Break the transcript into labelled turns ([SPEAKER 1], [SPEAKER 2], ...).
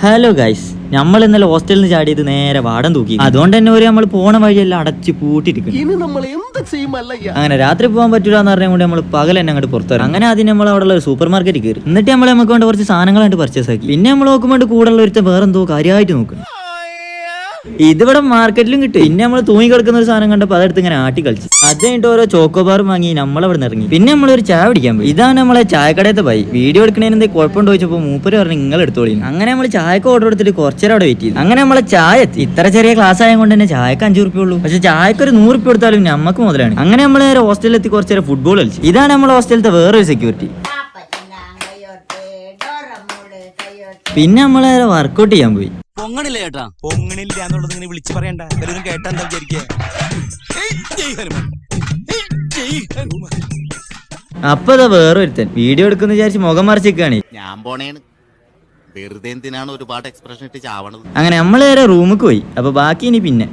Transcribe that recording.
[SPEAKER 1] Hello guys, നമ്മൾ ഇന്നലെ ഹോസ്റ്റലിൽ നിന്ന് ചാടിയത് നേരെ വാടം തൂക്കി. അതുകൊണ്ട് തന്നെ ഒരു നമ്മൾ പോണ വഴിയെല്ലാം അടച്ച് പൂട്ടിയിരിക്കും. അങ്ങനെ രാത്രി പോകാൻ പറ്റൂല എന്ന് പറഞ്ഞാൽ കൊണ്ട് നമ്മൾ പകൽ തന്നെ അങ്ങോട്ട് പുറത്തിറങ്ങി. അങ്ങനെ ആദ്യം നമ്മൾ അവിടെ ഉള്ള ഒരു സൂപ്പർ മാർക്കറ്റിൽ കയറി. എന്നിട്ട് നമുക്ക് വേണ്ട കുറച്ച് സാധനങ്ങളായിട്ട് പർച്ചേസ് ആക്കി. പിന്നെ നമ്മൾ നോക്കുമ്പോൾ കൂടുതൽ ഒരുത്ത വേറെന്തോ കാര്യമായിട്ട് നോക്കുന്നു. ഇതിവിടെ മാർക്കറ്റിലും കിട്ടും. പിന്നെ നമ്മൾ തൂങ്ങി കിടക്കുന്ന ഒരു സാധനം കണ്ടപ്പോൾ അതെടുത്ത് ഇങ്ങനെ ആട്ടി കളിച്ചു. അത് കഴിഞ്ഞിട്ട് ഓരോ ചോക്കോബാറും വാങ്ങി നമ്മളവിടെ ഇറങ്ങി. പിന്നെ നമ്മളൊരു ചായ പിടിക്കാൻ പോയി. ഇതാണ് നമ്മളെ ചായക്കടയത്തെ ബൈ. വീഡിയോ എടുക്കണേന് എന്തെങ്കിലും കുഴപ്പമുണ്ടോ ചോദിച്ചപ്പോൾ മൂപ്പര് പറഞ്ഞു നിങ്ങൾ എടുത്തോളി. അങ്ങനെ നമ്മൾ ചായക്ക് ഓർഡർ എടുത്തിട്ട് കുറച്ചേരം അവിടെ വെയിറ്റ് ചെയ്തു. അങ്ങനെ നമ്മളെ ചായ എത്തി. ഇത്ര ചെറിയ ക്ലാസ് ആയതുകൊണ്ട് തന്നെ ചായക്ക് 5 റുപ്യ ഉള്ളൂ. പക്ഷെ ചായക്ക് ഒരു 100 റുപ്യ കൊടുത്താലും നമുക്ക് മുതലാണ്. അങ്ങനെ നമ്മൾ നേരെ ഹോസ്റ്റലിൽ എത്തി കുറച്ചേരം ഫുട്ബോൾ കളിച്ചു. ഇതാണ് നമ്മളെ ഹോസ്റ്റലിലത്തെ വേറൊരു സെക്യൂരിറ്റി. പിന്നെ നമ്മൾ നേരെ വർക്കൗട്ട് ചെയ്യാൻ പോയി.
[SPEAKER 2] പൊങ്ങണില്ല ചേട്ടാ, പൊങ്ങണില്ല എന്നുള്ളത് ഇങ്ങനെ വിളിച്ചു പറയണ്ട. എല്ലാവരും കേട്ടാ എന്താ വിചാരിക്കുക?
[SPEAKER 1] അപ്പൊ അതാ വേറൊരുത്തൻ വീഡിയോ എടുക്കുന്ന വിചാരിച്ച് മുഖം മറിച്ചിക്കാണ്.
[SPEAKER 3] ഞാൻ പോണേണ്, വെറുതെ എന്തിനാണ് ഒരുപാട് എക്സ്പ്രഷൻ ഇട്ട് ചാവണത്.
[SPEAKER 1] അങ്ങനെ നമ്മൾ നേരെ റൂമിൽ പോയി. അപ്പൊ ബാക്കി ഇനി പിന്നെ